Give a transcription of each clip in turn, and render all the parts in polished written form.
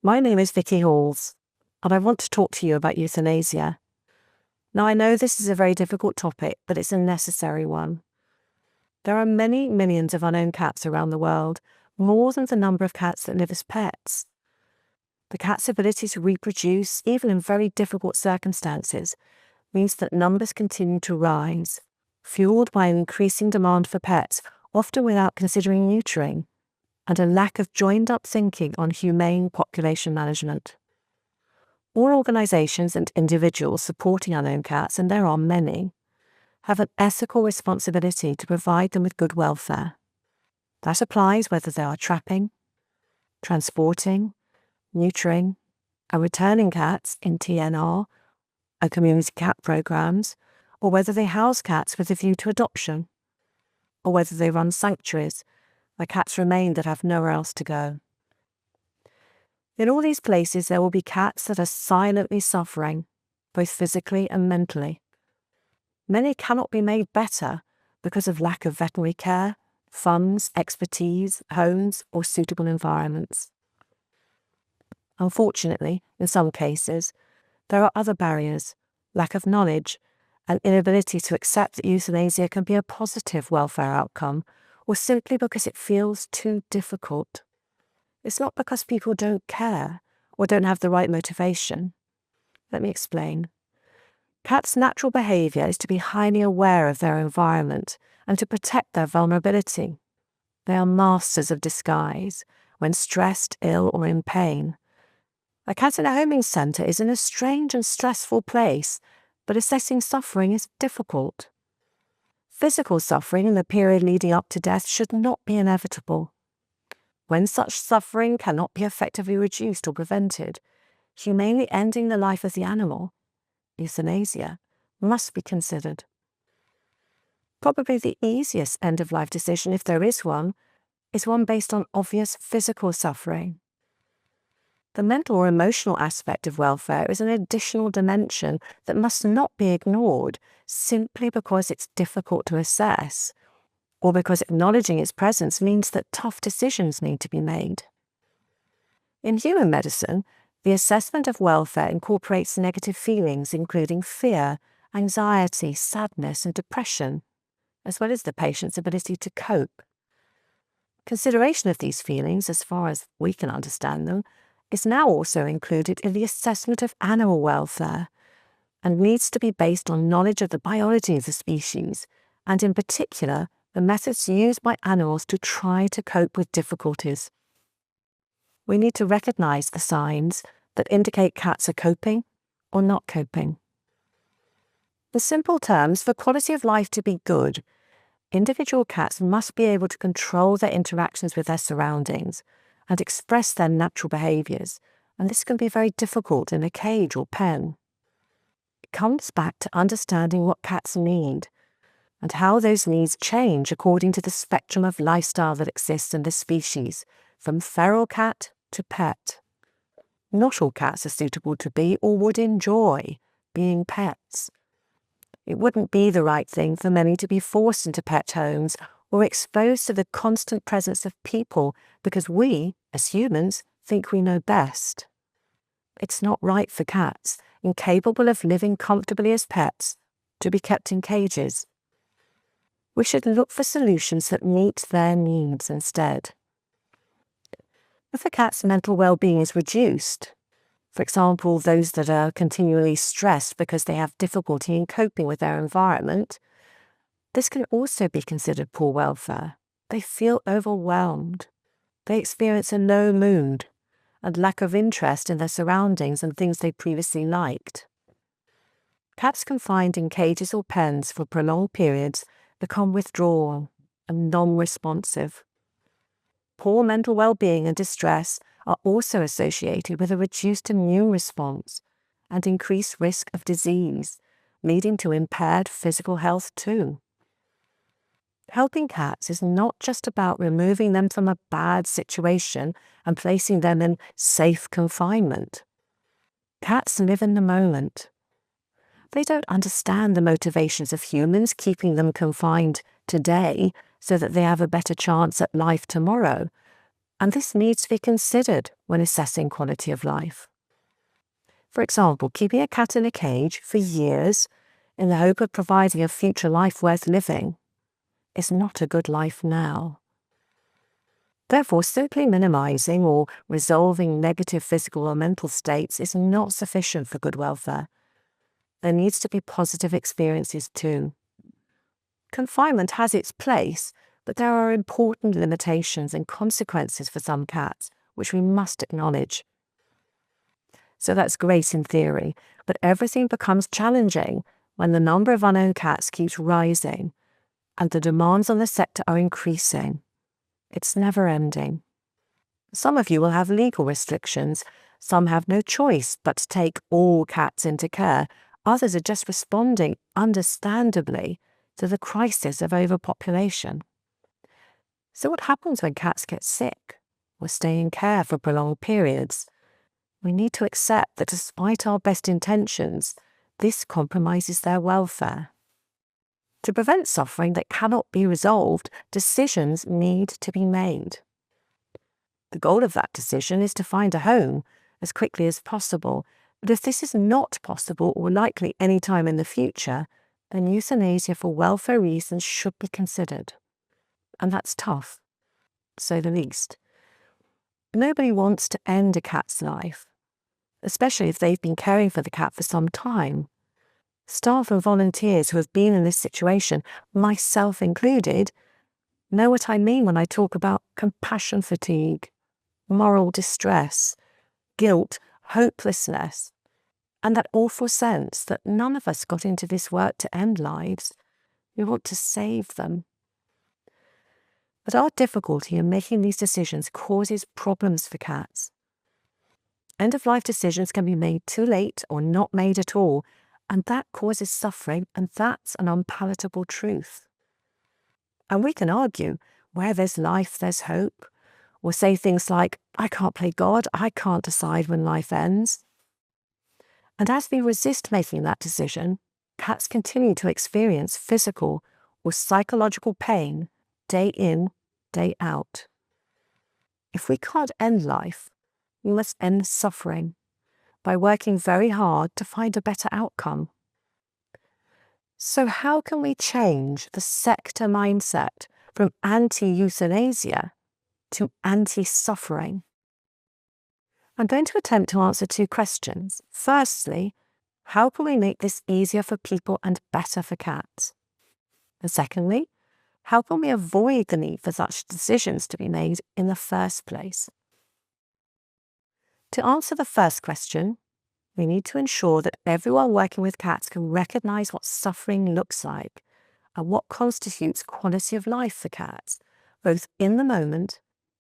My name is Vicky Halls, and I want to talk to you about euthanasia. Now, I know this is a very difficult topic, but it's a necessary one. There are many millions of unowned cats around the world, more than the number of cats that live as pets. The cat's ability to reproduce, even in very difficult circumstances, means that numbers continue to rise, fueled by an increasing demand for pets, often without considering neutering, and a lack of joined-up thinking on humane population management. All organisations and individuals supporting unowned cats, and there are many, have an ethical responsibility to provide them with good welfare. That applies whether they are trapping, transporting, neutering, and returning cats in TNR and community cat programs, or whether they house cats with a view to adoption, or whether they run sanctuaries where cats remain that have nowhere else to go. In all these places, there will be cats that are silently suffering, both physically and mentally. Many cannot be made better because of lack of veterinary care, funds, expertise, homes, or suitable environments. Unfortunately, in some cases, there are other barriers, lack of knowledge, and inability to accept that euthanasia can be a positive welfare outcome, or simply because it feels too difficult. It's not because people don't care or don't have the right motivation. Let me explain. Cats' natural behaviour is to be highly aware of their environment and to protect their vulnerability. They are masters of disguise when stressed, ill, or in pain. A cat in a homing centre is in a strange and stressful place, but assessing suffering is difficult. Physical suffering in the period leading up to death should not be inevitable. When such suffering cannot be effectively reduced or prevented, humanely ending the life of the animal, euthanasia, must be considered. Probably the easiest end-of-life decision, if there is one based on obvious physical suffering. The mental or emotional aspect of welfare is an additional dimension that must not be ignored simply because it's difficult to assess, or because acknowledging its presence means that tough decisions need to be made. In human medicine, the assessment of welfare incorporates negative feelings including fear, anxiety, sadness, and depression, as well as the patient's ability to cope. Consideration of these feelings, as far as we can understand them, is now also included in the assessment of animal welfare, and needs to be based on knowledge of the biology of the species, and in particular, the methods used by animals to try to cope with difficulties. We need to recognise the signs that indicate cats are coping or not coping. In simple terms, for quality of life to be good, individual cats must be able to control their interactions with their surroundings and express their natural behaviours, and this can be very difficult in a cage or pen. It comes back to understanding what cats need, and how those needs change according to the spectrum of lifestyle that exists in the species, from feral cat to pet. Not all cats are suitable to be or would enjoy being pets. It wouldn't be the right thing for many to be forced into pet homes or exposed to the constant presence of people because we, as humans, think we know best. It's not right for cats, incapable of living comfortably as pets, to be kept in cages. We should look for solutions that meet their needs instead. If a cat's mental well-being is reduced, for example, those that are continually stressed because they have difficulty in coping with their environment, this can also be considered poor welfare. They feel overwhelmed. They experience a low mood and lack of interest in their surroundings and things they previously liked. Cats confined in cages or pens for prolonged periods become withdrawn and non-responsive. Poor mental well-being and distress are also associated with a reduced immune response and increased risk of disease, leading to impaired physical health too. Helping cats is not just about removing them from a bad situation and placing them in safe confinement. Cats live in the moment. They don't understand the motivations of humans keeping them confined today so that they have a better chance at life tomorrow, And this needs to be considered when assessing quality of life. For example, keeping a cat in a cage for years in the hope of providing a future life worth living is not a good life now. Therefore, simply minimising or resolving negative physical or mental states is not sufficient for good welfare. There needs to be positive experiences too. Confinement has its place, but there are important limitations and consequences for some cats, which we must acknowledge. So that's great in theory, but everything becomes challenging when the number of unowned cats keeps rising and the demands on the sector are increasing. It's never ending. Some of you will have legal restrictions. Some have no choice but to take all cats into care. Others are just responding, understandably, to the crisis of overpopulation. So what happens when cats get sick or stay in care for prolonged periods? We need to accept that despite our best intentions, this compromises their welfare. To prevent suffering that cannot be resolved, decisions need to be made. The goal of that decision is to find a home as quickly as possible, but if this is not possible or likely any time in the future, then euthanasia for welfare reasons should be considered. And that's tough, to say the least. Nobody wants to end a cat's life, especially if they've been caring for the cat for some time. Staff and volunteers who have been in this situation, myself included, know what I mean when I talk about compassion fatigue, moral distress, guilt, hopelessness, and that awful sense that none of us got into this work to end lives. We want to save them. But our difficulty in making these decisions causes problems for cats. End-of-life decisions can be made too late or not made at all, and that causes suffering, and that's an unpalatable truth. And we can argue, where there's life, there's hope, or say things like, I can't play God, I can't decide when life ends. And as we resist making that decision, cats continue to experience physical or psychological pain day in, day out. If we can't end life, we must end suffering by working very hard to find a better outcome. So how can we change the sector mindset from anti-euthanasia to anti-suffering? I'm going to attempt to answer two questions. Firstly, how can we make this easier for people and better for cats? And secondly, how can we avoid the need for such decisions to be made in the first place? To answer the first question, we need to ensure that everyone working with cats can recognise what suffering looks like and what constitutes quality of life for cats, both in the moment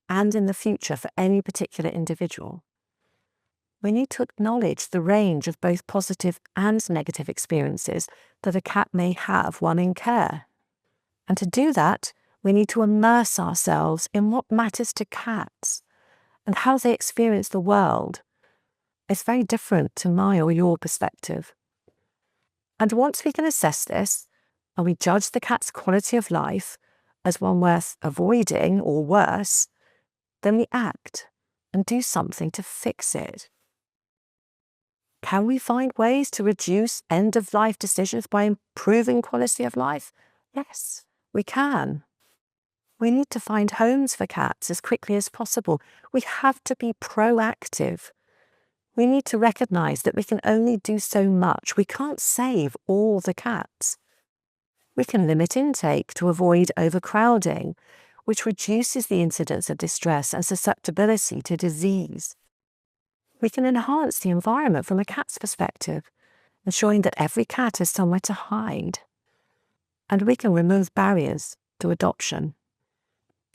and in the future for any particular individual. We need to acknowledge the range of both positive and negative experiences that a cat may have while in care. And to do that, we need to immerse ourselves in what matters to cats and how they experience the world. It's very different to my or your perspective. And once we can assess this, and we judge the cat's quality of life as one worth avoiding or worse, then we act and do something to fix it. Can we find ways to reduce end-of-life decisions by improving quality of life? Yes, we can. We need to find homes for cats as quickly as possible. We have to be proactive. We need to recognise that we can only do so much. We can't save all the cats. We can limit intake to avoid overcrowding, which reduces the incidence of distress and susceptibility to disease. We can enhance the environment from a cat's perspective, ensuring that every cat has somewhere to hide. And we can remove barriers to adoption.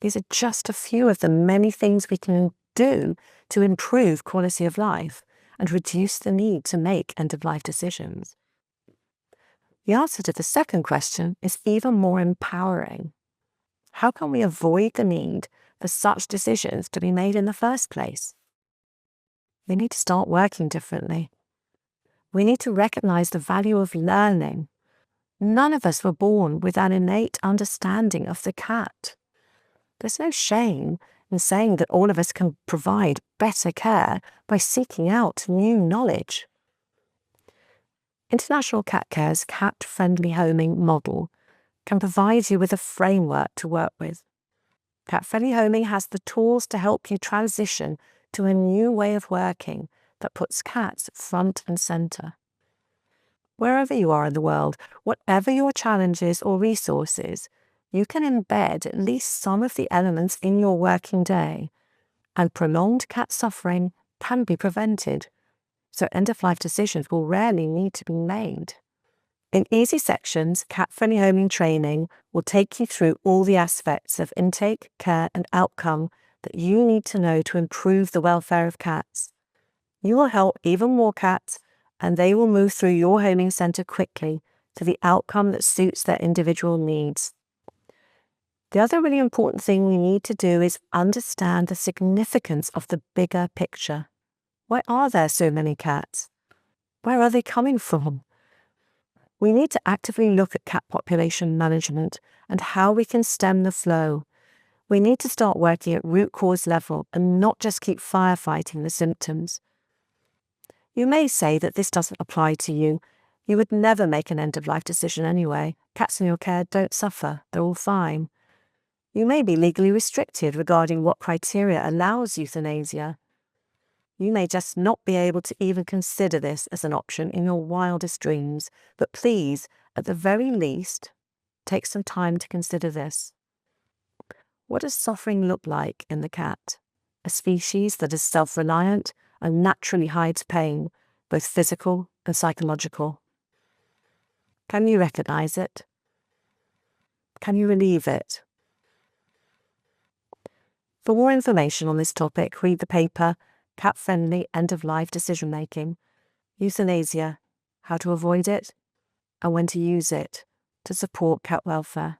These are just a few of the many things we can do to improve quality of life and reduce the need to make end-of-life decisions. The answer to the second question is even more empowering. How can we avoid the need for such decisions to be made in the first place? We need to start working differently. We need to recognise the value of learning. None of us were born with an innate understanding of the cat. There's no shame and saying that all of us can provide better care by seeking out new knowledge. International Cat Care's cat-friendly homing model can provide you with a framework to work with. Cat-friendly homing has the tools to help you transition to a new way of working that puts cats front and centre. Wherever you are in the world, whatever your challenges or resources, you can embed at least some of the elements in your working day, and prolonged cat suffering can be prevented, so end-of-life decisions will rarely need to be made. In easy sections, cat-friendly homing training will take you through all the aspects of intake, care and outcome that you need to know to improve the welfare of cats. You will help even more cats, and they will move through your homing centre quickly to the outcome that suits their individual needs. The other really important thing we need to do is understand the significance of the bigger picture. Why are there so many cats? Where are they coming from? We need to actively look at cat population management and how we can stem the flow. We need to start working at root cause level and not just keep firefighting the symptoms. You may say that this doesn't apply to you. You would never make an end-of-life decision anyway. Cats in your care don't suffer. They're all fine. You may be legally restricted regarding what criteria allows euthanasia. You may just not be able to even consider this as an option in your wildest dreams, but please, at the very least, take some time to consider this. What does suffering look like in the cat? A species that is self-reliant and naturally hides pain, both physical and psychological. Can you recognize it? Can you relieve it? For more information on this topic, read the paper Cat-Friendly End-of-Life Decision-Making, Euthanasia, How to Avoid It, and When to Use It to Support Cat Welfare.